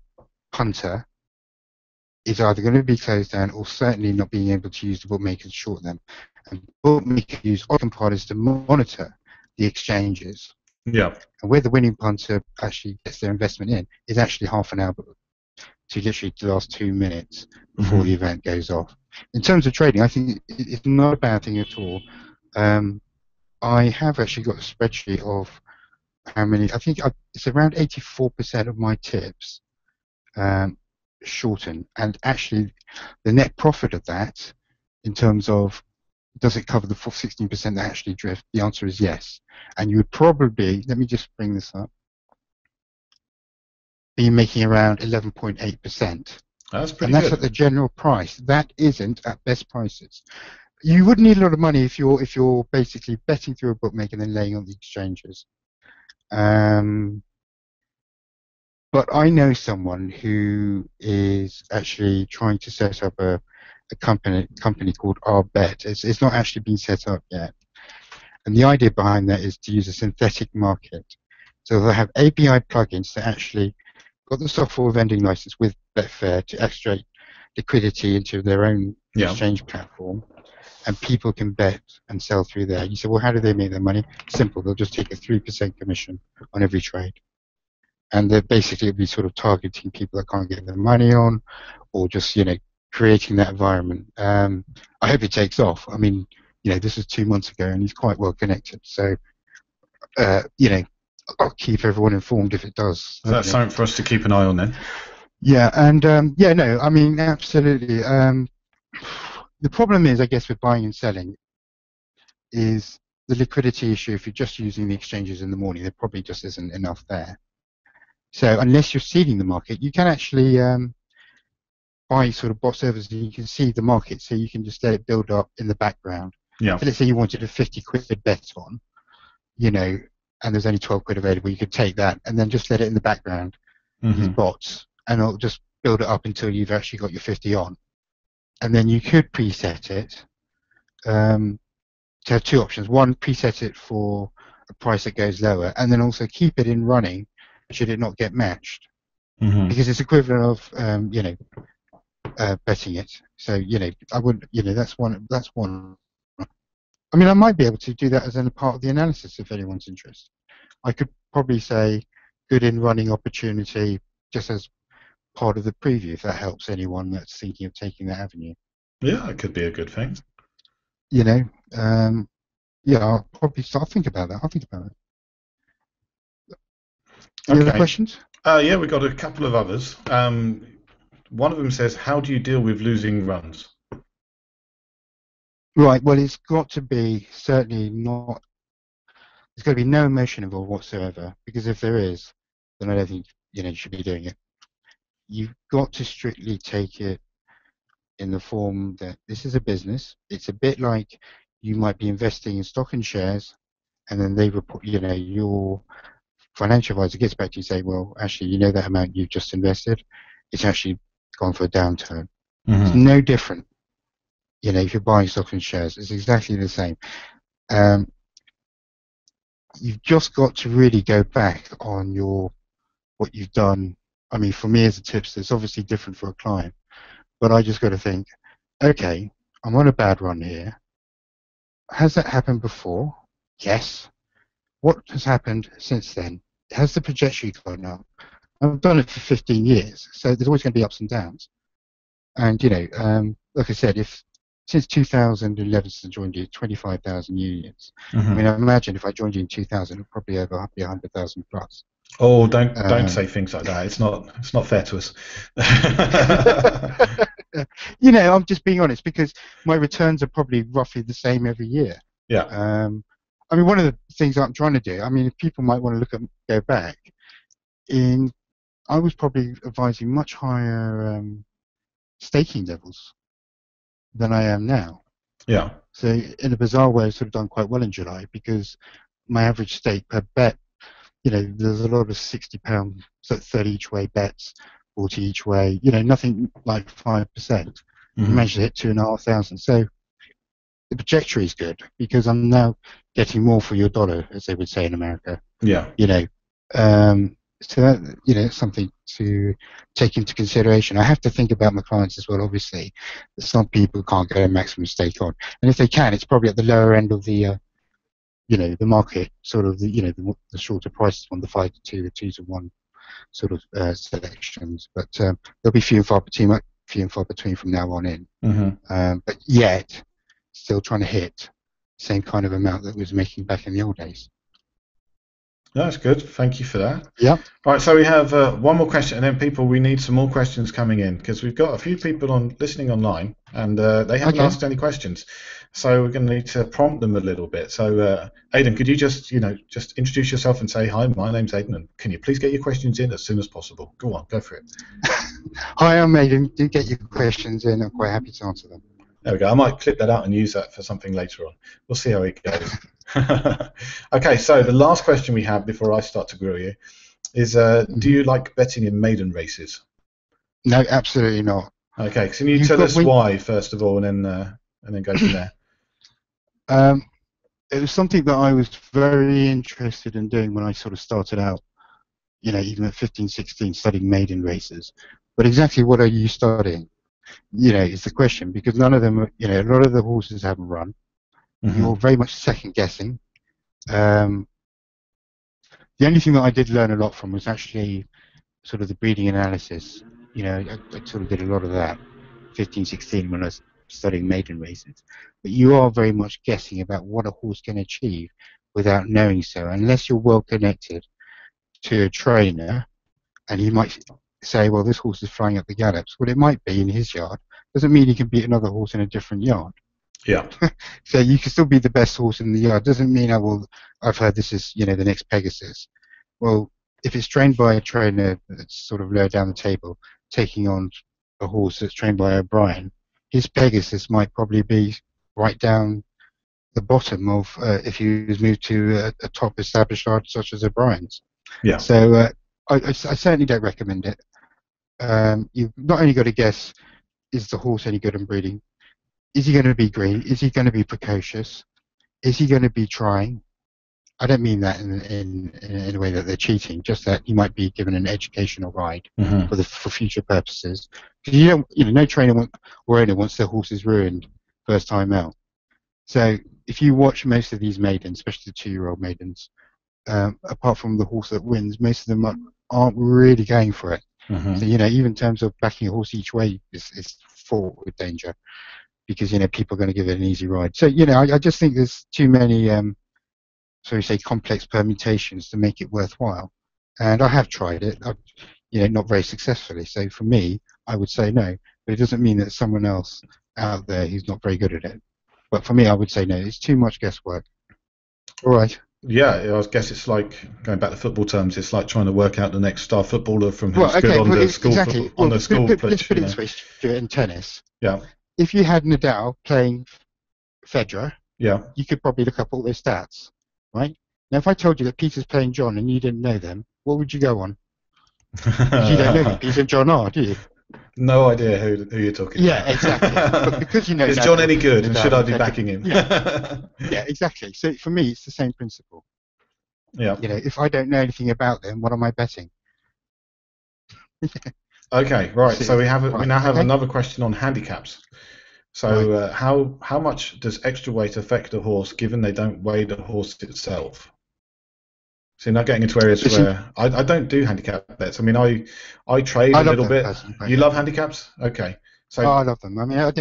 punter is either going to be closed down or certainly not being able to use the bookmakers to short them. And bookmakers use odd compilers to monitor the exchanges. Yeah. And where the winning punter actually gets their investment in is actually half an hour to literally the last 2 minutes before the event goes off. In terms of trading, I think it's not a bad thing at all. I have actually got a spreadsheet of how many. I think it's around 84% of my tips shorten, and actually the net profit of that, in terms of does it cover the full 16% that actually drift? The answer is yes. And you would probably, let me just bring this up, be making around 11.8%. That's pretty And that's good. at the general price. That isn't at best prices. You wouldn't need a lot of money if you're basically betting through a bookmaker and then laying on the exchanges. But I know someone who is actually trying to set up a company called RBet. It's not actually been set up yet. And the idea behind that is to use a synthetic market. So they'll have API plugins that actually got the software vending license with Betfair to extract liquidity into their own exchange platform, and people can bet and sell through there. You say, well, how do they make their money? Simple. They'll just take a 3% commission on every trade. And they're basically be sort of targeting people that can't get their money on, or just creating that environment. I hope it takes off. I mean, this was 2 months ago, and he's quite well connected. So, I'll keep everyone informed if it does. That's something for us to keep an eye on then. Yeah, and no, I mean, absolutely. The problem is, I guess, with buying and selling is the liquidity issue. If you're just using the exchanges in the morning, there probably just isn't enough there. So unless you're seeding the market, you can actually buy sort of bot servers and you can see the market, so you can just let it build up in the background. Yeah. So let's say you wanted a 50 quid bet on, and there's only 12 quid available, you could take that and then just let it in the background, these bots, and it'll just build it up until you've actually got your 50 on. And then you could preset it to have 2 options. One, preset it for a price that goes lower, and then also keep it in running should it not get matched, because it's equivalent of betting it. So I wouldn't. That's one. I mean, I might be able to do that as a part of the analysis if anyone's interested. I could probably say good in running opportunity just as part of the preview, if that helps anyone that's thinking of taking that avenue. Yeah, it could be a good thing. I'll probably start think about that. I'll think about it. Any other questions? Yeah, we've got a couple of others. One of them says, how do you deal with losing runs? Right, well, it's got to be certainly not, there's got to be no emotion involved whatsoever, because if there is, then I don't think you should be doing it. You've got to strictly take it in the form that this is a business. It's a bit like you might be investing in stock and shares, and then they report, you're financial advisor gets back to you and say, well, actually, you know that amount you've just invested, it's actually gone for a downturn. It's no different. You know, if you're buying stocks and shares, it's exactly the same. You've just got to really go back on what you've done. I mean, for me as a tipster, it's obviously different for a client, but I just got to think, okay, I'm on a bad run here. Has that happened before? Yes. What has happened since then? Has the trajectory gone up? I've done it for 15 years, so there's always going to be ups and downs. And, you know, like I said, if since 2011 since I joined you, 25,000 unions. I mean, I imagine if I joined you in 2000, it'd probably be 100,000 plus. Oh, don't say things like that. It's not fair to us. You know, I'm just being honest because my returns are probably roughly the same every year. Yeah. I mean, one of the things that I'm trying to do, I mean, if people might want to go back, I was probably advising much higher staking levels than I am now. Yeah. So in a bizarre way, I've sort of done quite well in July because my average stake per bet, you know, there's a lot of £60, so 30 each way bets, 40 each way, you know, nothing like 5%. You managed to hit 2,500. So the trajectory is good because I'm now getting more for your dollar, as they would say in America. Yeah. You know, so that, you know, it's something to take into consideration. I have to think about my clients as well. Obviously, some people can't get a maximum stake on, and if they can, it's probably at the lower end of the, you know, the market sort of, you know, the shorter prices on the 5 to 2, the 2 to 1 sort of selections. But there'll be few and far between from now on in. But yet, still trying to hit the same kind of amount that was making back in the old days. That's good. Thank you for that. Yeah. Right, so we have one more question, and then people, we need some more questions coming in because we've got a few people listening online, and they haven't asked any questions. So we're going to need to prompt them a little bit. So Aiden, could you just introduce yourself and say, hi, my name's Aiden, and can you please get your questions in as soon as possible? Go on, go for it. Hi, I'm Aiden. Do get your questions in. I'm quite happy to answer them. There we go. I might clip that out and use that for something later on. We'll see how it goes. Okay, so the last question we have before I start to grill you is, do you like betting in maiden races? No, absolutely not. Okay, can you tell us why, first of all, and then go from there? It was something that I was very interested in doing when I sort of started out, you know, even at 15, 16, studying maiden races. But exactly what are you studying? You know, is the question, because none of them, you know, a lot of the horses haven't run. You're very much second guessing. The only thing that I did learn a lot from was actually sort of the breeding analysis. You know, I sort of did a lot of that 15, 16 when I was studying maiden races. But you are very much guessing about what a horse can achieve without knowing so, unless you're well connected to a trainer, and you might say, well, this horse is flying up the gallops. Well, it might be in his yard. Doesn't mean he can beat another horse in a different yard. Yeah. So you can still be the best horse in the yard. Doesn't mean, oh, well, I've heard this is, you know, the next Pegasus. Well, if it's trained by a trainer that's sort of lower down the table, taking on a horse that's trained by O'Brien, his Pegasus might probably be right down the bottom of if he was moved to a top established yard such as O'Brien's. Yeah. So I certainly don't recommend it. You've not only got to guess, is the horse any good in breeding? Is he going to be green? Is he going to be precocious? Is he going to be trying? I don't mean that in a way that they're cheating, just that he might be given an educational ride for future purposes. Because no trainer or owner wants their horses ruined first time out. So if you watch most of these maidens, especially the 2-year-old maidens, apart from the horse that wins, most of them aren't really going for it. So even in terms of backing a horse each way is fraught with danger, because people are going to give it an easy ride. So I just think there's too many complex permutations to make it worthwhile. And I have tried it, not very successfully. So for me, I would say no. But it doesn't mean that someone else out there who's not very good at it. But for me, I would say no. It's too much guesswork. All right. Yeah, I guess it's like, going back to football terms, it's like trying to work out the next star footballer from who's good on the school pitch. Let's put it this way, Stuart, in tennis. Yeah. If you had Nadal playing Federer, yeah, you could probably look up all those stats, right? Now, if I told you that Peter's playing John and you didn't know them, what would you go on? Because you don't know who Peter and John are, do you? No idea who you're talking about. Yeah, exactly. But because you know Is that, John any good, and should I be take backing him? yeah, exactly. So for me, it's the same principle. Yeah. You know, if I don't know anything about them, what am I betting? Okay, right. So we now have okay. another question on handicaps. So how much does extra weight affect a horse, given they don't weigh the horse itself? So now getting into areas where I don't do handicap bets. I mean, I trade a little bit. You love handicaps? Okay. So I love them. I mean, I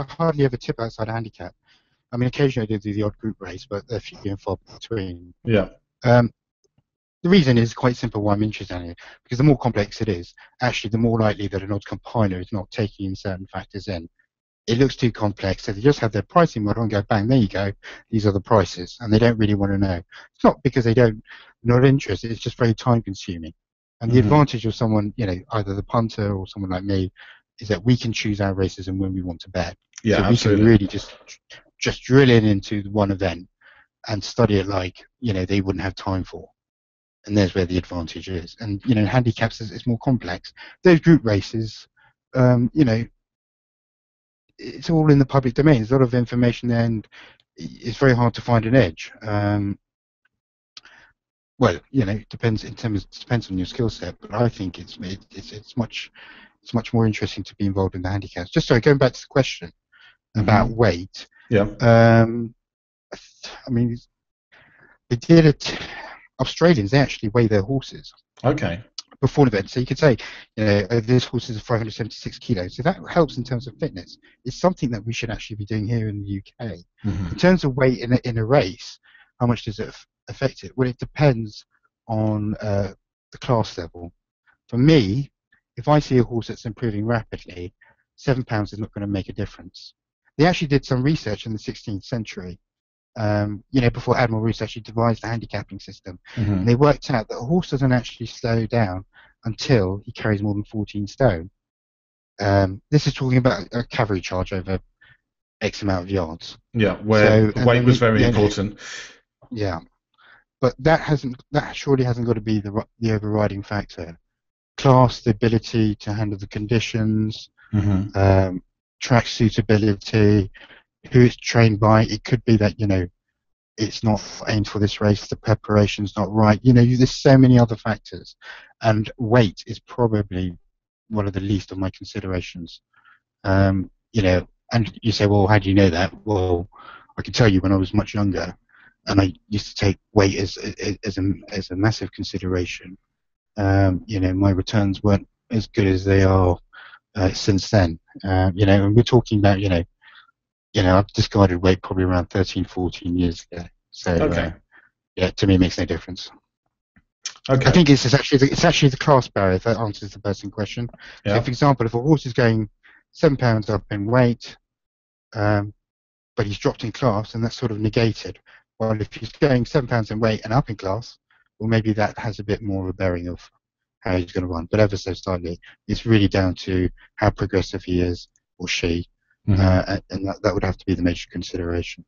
hardly ever tip outside a handicap. I mean, occasionally I do the odd group race, but they're few and far between. Yeah. The reason is quite simple why I'm interested in it, because the more complex it is, actually the more likely that an odds compiler is not taking in certain factors in. It looks too complex, so they just have their pricing model and go, bang, there you go, these are the prices, and they don't really want to know. It's not because they're not interested, it's just very time consuming. And the advantage of someone, you know, either the punter or someone like me, is that we can choose our races and when we want to bet. Yeah, so we absolutely. can really just drill in into one event and study it like, you know, they wouldn't have time for. And there's where the advantage is. And, you know, handicaps is more complex. Those group races, you know, it's all in the public domain. There's a lot of information there, and it's very hard to find an edge. Well, you know, it depends on your skill set, but I think it's much more interesting to be involved in the handicaps. Just sorry, going back to the question about weight. Yeah. I mean, they did it. Australians, they actually weigh their horses. Okay. Before an event, so you could say, you know, this horse is 576 kilos. So that helps in terms of fitness. It's something that we should actually be doing here in the UK. In terms of weight in a race, how much does it affect it? Well, it depends on the class level. For me, if I see a horse that's improving rapidly, £7 is not going to make a difference. They actually did some research in the 16th century. You know, before Admiral Roos actually devised the handicapping system, and they worked out that a horse doesn't actually slow down until he carries more than 14 stone. This is talking about a cavalry charge over X amount of yards. Yeah, where the weight was very important. Yeah, but that surely hasn't got to be the overriding factor. Class, the ability to handle the conditions, track suitability, who it's trained by. It could be that, you know, it's not aimed for this race, the preparation's not right. You know, there's so many other factors, and weight is probably one of the least of my considerations. You know, and you say, well, how do you know that? Well, I can tell you when I was much younger, and I used to take weight as a massive consideration. You know, my returns weren't as good as they are since then. You know, and we're talking about, you know, I've discarded weight probably around 13, 14 years ago. So, yeah, to me, it makes no difference. Okay. I think it's actually the class barrier, if that answers the person question. Yeah. So, for example, if a horse is going £7 up in weight, but he's dropped in class, and that's sort of negated. Well, if he's going £7 in weight and up in class, well, maybe that has a bit more of a bearing of how he's going to run. But ever so slightly, it's really down to how progressive he is or she. And that would have to be the major consideration.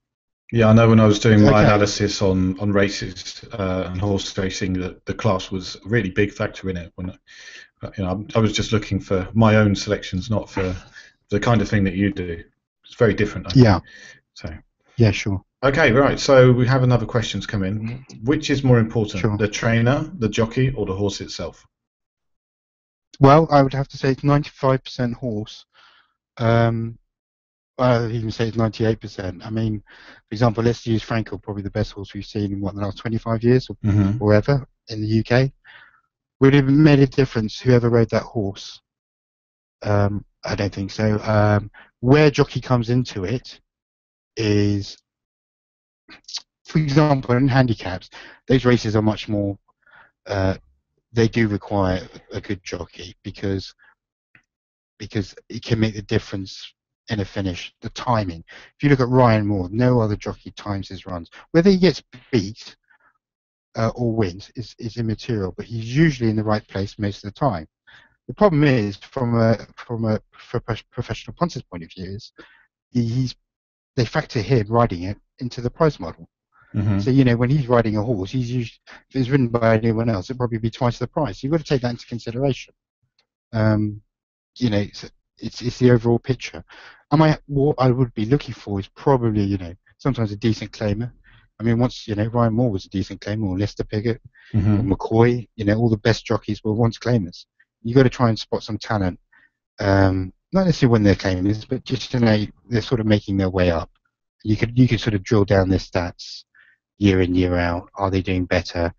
Yeah, I know when I was doing my analysis on races and horse racing, that the class was a really big factor in it. When you know, I was just looking for my own selections, not for the kind of thing that you do. It's very different. I think. So. Yeah, sure. Okay, right. So we have another questions come in. Which is more important, the trainer, the jockey, or the horse itself? Well, I would have to say it's 95% horse. I'd even say it's 98%. I mean, for example, let's use Frankel, probably the best horse we've seen in the last 25 years or ever in the UK. Would it have made a difference whoever rode that horse? I don't think so. Where jockey comes into it is, for example, in handicaps, those races are much more, they do require a good jockey because it can make the difference in a finish, the timing. If you look at Ryan Moore, no other jockey times his runs. Whether he gets beat or wins is immaterial, but he's usually in the right place most of the time. The problem is, from a professional punter's point of view, is they factor him riding it into the price model. So, you know, when he's riding a horse, he's usually, if it's ridden by anyone else, it'd probably be twice the price. You've got to take that into consideration. You know, it's the overall picture. What I would be looking for is probably, you know, sometimes a decent claimer. I mean, once, you know, Ryan Moore was a decent claimer, or Lester Piggott, or McCoy, you know, all the best jockeys were once claimers. You got to try and spot some talent. Not necessarily when they're claimers, but just, you know, they're sort of making their way up. You could sort of drill down their stats year in, year out. Are they doing better?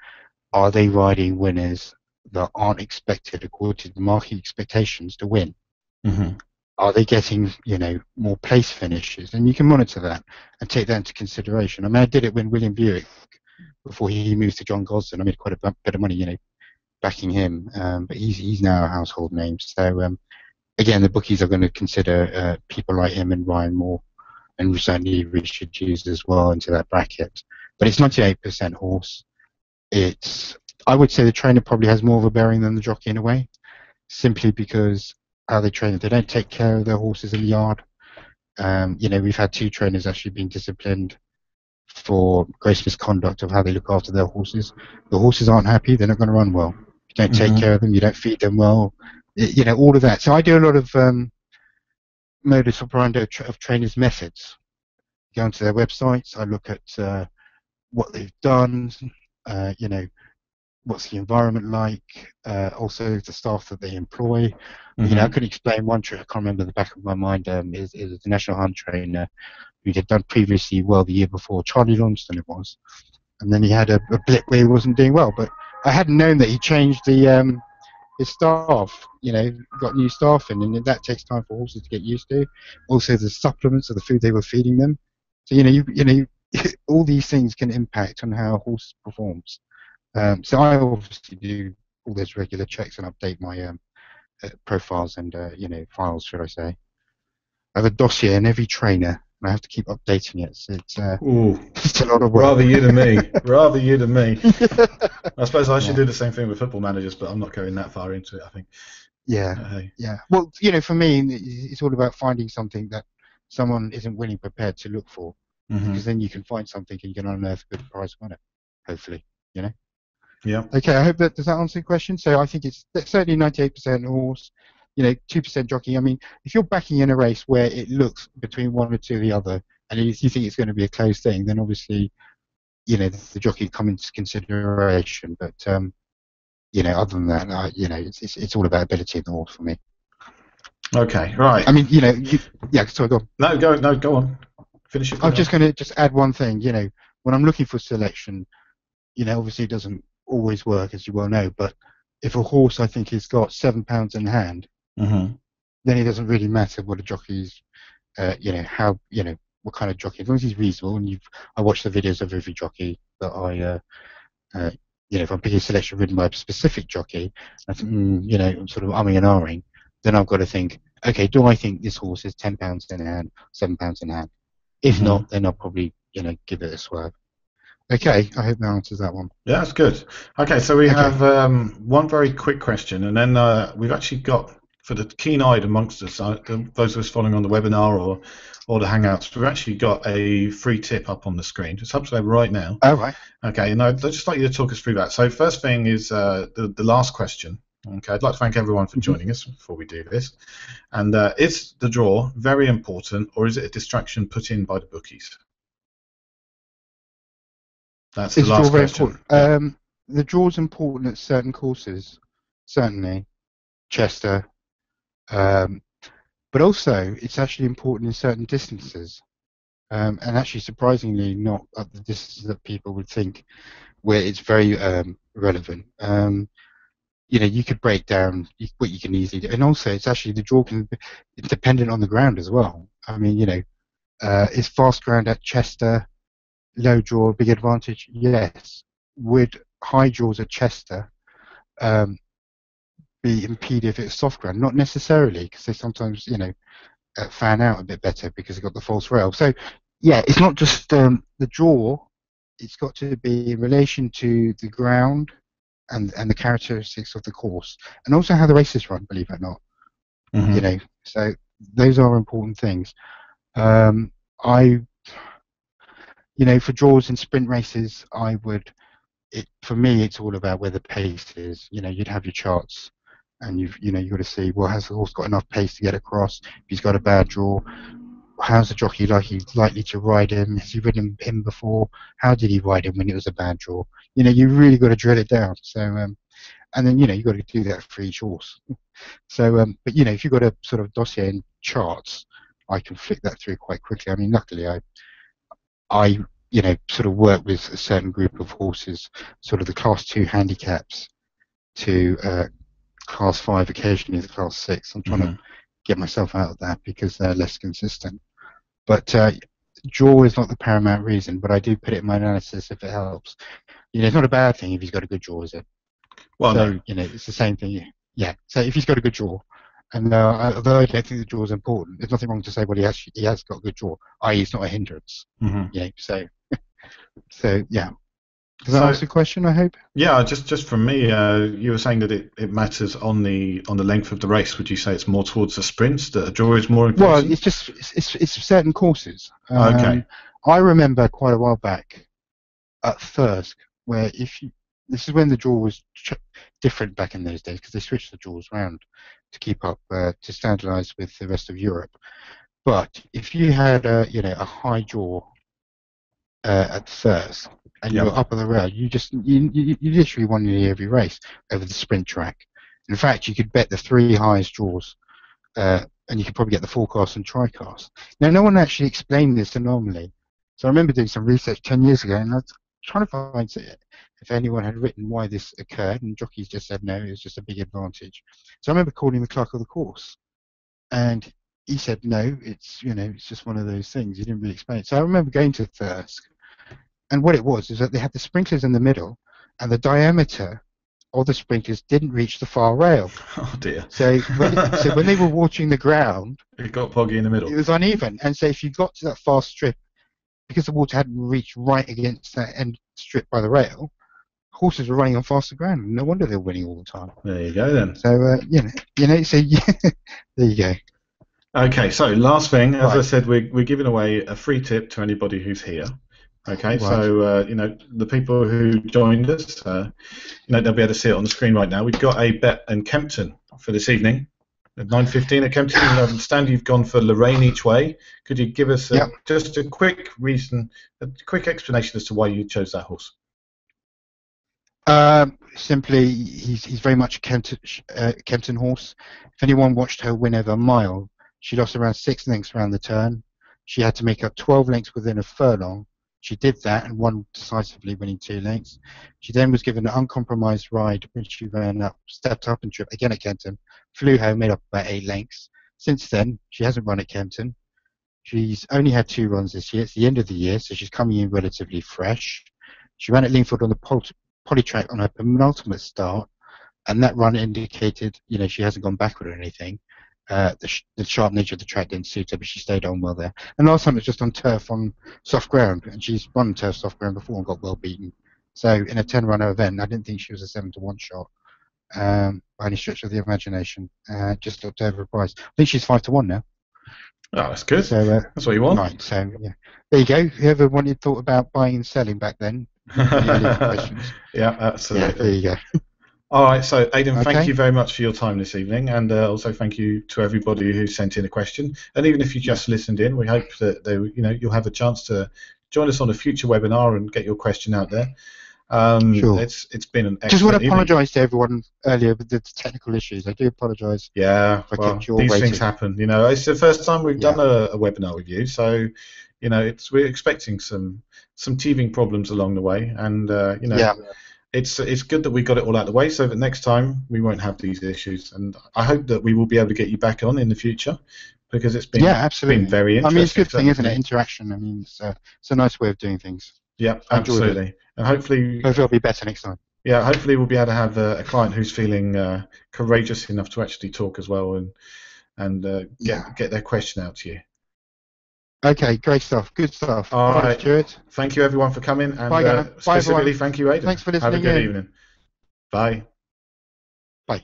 Are they riding winners that aren't expected according to the market expectations to win? Are they getting, you know, more place finishes? And you can monitor that and take that into consideration. I mean, I did it when William Buick, before he moved to John Gosden, I made quite a bit of money, you know, backing him. But he's now a household name. So again, the bookies are going to consider people like him and Ryan Moore, and certainly Richard Hughes as well into that bracket. But it's 98% horse. I would say the trainer probably has more of a bearing than the jockey in a way, simply because how they train it. They don't take care of their horses in the yard. You know, we've had 2 trainers actually being disciplined for gross misconduct of how they look after their horses. The horses aren't happy, they're not going to run well. You don't take care of them, you don't feed them well, you know, all of that. So I do a lot of modus operandi of trainers' methods. Go onto their websites, I look at what they've done, you know, what's the environment like, also the staff that they employ. You know, I could explain one trick, I can't remember the back of my mind, is the National Hunt trainer who had done previously well the year before, Charlie Launceston it was, and then he had a blip where he wasn't doing well, but I hadn't known that he changed the his staff, you know, got new staff in, and that takes time for horses to get used to. Also the supplements of the food they were feeding them. So, you know, all these things can impact on how a horse performs. So I obviously do all those regular checks and update my profiles and you know, files, should I say. I have a dossier in every trainer, and I have to keep updating it. So it's it's a lot of work. Rather you than me. Rather you than me. I suppose I should do the same thing with football managers, but I'm not going that far into it, I think. Yeah. Well, you know, for me, it's all about finding something that someone isn't willing prepared to look for, because then you can find something and you can unearth a good price on it, hopefully, you know. Yeah. Okay, I hope does that answer the question. So I think it's certainly 98% horse, you know, 2% jockey. I mean, if you're backing in a race where it looks between one or two of the other, and you think it's going to be a close thing, then obviously, you know, the jockey come into consideration. But you know, other than that, you know, it's all about ability of the horse for me. Okay, right. I mean, you know, yeah. Sorry, go on. Go on. Finish it. I'm just going to add one thing. You know, when I'm looking for selection, you know, obviously it doesn't always work, as you well know, but if a horse I think has got £7 in hand, then it doesn't really matter what a jockey's, you know, how, you know, what kind of jockey, as long as he's reasonable. And I watch the videos of every jockey that I, you know, if I'm picking a selection ridden by a specific jockey, I think, you know, I'm sort of umming and ahhing, then I've got to think, okay, do I think this horse is £10 in hand, £7 in hand? If not, then I'll probably, you know, give it a swerve. Okay, I hope that answers that one. Yeah, that's good. Okay, so we have one very quick question, and then we've actually got, for the keen-eyed amongst us, those of us following on the webinar or the Hangouts, we've actually got a free tip up on the screen. It's up there right now. Oh, right. Okay, and I'd just like you to talk us through that. So first thing is the last question. Okay, I'd like to thank everyone for joining us before we do this. And is the draw very important, or is it a distraction put in by the bookies? That's the last question. The draw's important at certain courses, certainly, Chester, but also it's actually important in certain distances, and actually surprisingly not at the distances that people would think, where it's very relevant. You know, you could break down what you can easily do, and also it's actually the draw it's dependent on the ground as well. I mean, you know, is fast ground at Chester, low draw a big advantage? Yes. Would high draws at Chester be impeded if it's soft ground? Not necessarily, because they sometimes, you know, fan out a bit better because they've got the false rail. So, yeah, it's not just the draw. It's got to be in relation to the ground and the characteristics of the course, and also how the races run. Believe it or not, you know. So those are important things. you know, for draws in sprint races, for me, it's all about where the pace is. You know, you'd have your charts, and you've got to see, well, has the horse got enough pace to get across? If he's got a bad draw, how's the jockey likely to ride him? Has he ridden him before? How did he ride him when it was a bad draw? You know, you really got to drill it down. So, and then you've got to do that for each horse. So, but if you've got a sort of dossier and charts, I can flick that through quite quickly. I mean, luckily, I sort of work with a certain group of horses, sort of the Class 2 handicaps to Class 5, occasionally the Class 6. I'm trying to get myself out of that because they're less consistent. But draw is not the paramount reason, but I do put it in my analysis if it helps. It's not a bad thing if he's got a good draw, is it? Well, so, no. It's the same thing. Yeah. So if he's got a good draw, and although I don't think the draw is important, there's nothing wrong to say, well, he has got a good draw, i.e. it's not a hindrance. So yeah. Does that answer the question, I hope? Yeah, just from me, you were saying that it matters on the length of the race. Would you say it's more towards the sprints, that a draw is more important? Well, it's certain courses. Okay. I remember quite a while back at Thirsk, where this is when the draw was different back in those days, because they switched the draws around to keep up, to standardise with the rest of Europe. But if you had a high draw at Thirsk, and you're up on the rail, you literally won nearly every race over the sprint track. In fact, you could bet the 3 highest draws, and you could probably get the forecast and tricast. Now, no one actually explained this anomaly. So I remember doing some research 10 years ago, and I was trying to find if anyone had written why this occurred, and jockeys just said no, it was just a big advantage. So I remember calling the clerk of the course, and he said no, it's just one of those things. He didn't really explain it. So I remember going to Thirsk, and what it was is that they had the sprinklers in the middle, and the diameter of the sprinklers didn't reach the far rail. Oh dear. So when they were watching the ground, it got boggy in the middle. It was uneven, and so if you got to that far strip, because the water hadn't reached right against that end strip by the rail, horses were running on faster ground. No wonder they were winning all the time. There you go then. So so there you go. Okay, so last thing, as I said, we're giving away a free tip to anybody who's here. Okay, so the people who joined us, they'll be able to see it on the screen right now. We've got a bet in Kempton for this evening at 9:15 at Kempton. I understand you've gone for Lorraine each way. Could you give us just a quick reason, a quick explanation as to why you chose that horse? Simply, he's very much a Kempton horse. If anyone watched her win over a mile, she lost around 6 lengths around the turn. She had to make up 12 lengths within a furlong. She did that and won decisively, winning 2 lengths. She then was given an uncompromised ride when she ran up, stepped up and tripped again at Kempton, flew home, made up about 8 lengths. Since then, she hasn't run at Kempton. She's only had 2 runs this year. It's the end of the year, so she's coming in relatively fresh. She ran at Lingfield on the polytrack on her penultimate start, and that run indicated, she hasn't gone backward or anything. The sharp nature of the track didn't suit her, but she stayed on well there. And last time it was just on turf on soft ground, and she's run turf soft ground before and got well beaten. So in a 10-runner event, I didn't think she was a 7-to-1 shot by any stretch of the imagination. Just looked over a price. I think she's 5-to-1 now. Oh, that's good. So that's what you want. Right. So yeah, there you go. Whoever thought about buying and selling back then. Yeah, absolutely. Yeah, there you go. All right, so Aiden, thank you very much for your time this evening, and also thank you to everybody who sent in a question. And even if you just listened in, we hope that you'll have a chance to join us on a future webinar and get your question out there. Sure. It's been an excellent Just want to evening. apologise to everyone earlier with the technical issues. I do apologise. Yeah, these things happen. It's the first time we've done a webinar with you, so we're expecting some teething problems along the way, and It's good that we got it all out of the way, so that next time we won't have these issues, and I hope that we will be able to get you back on in the future, because it's been absolutely. been very interesting. I mean, it's a good thing, isn't it? Interaction. I mean, it's a nice way of doing things. Yeah, absolutely, and hopefully it'll be better next time. Yeah, hopefully we'll be able to have a client who's feeling courageous enough to actually talk as well, and get their question out to you. Okay, great stuff. Good stuff. All right, Stuart. Thank you everyone for coming, and Bye, specifically thank you, Aiden. Thanks for listening. Have a good evening. Bye. Bye.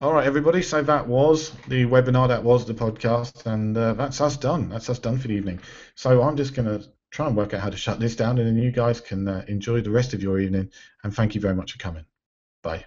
All right, everybody. So that was the webinar, that was the podcast, and that's us done. That's us done for the evening. So I'm just going to try and work out how to shut this down, and then you guys can enjoy the rest of your evening. And thank you very much for coming. Bye.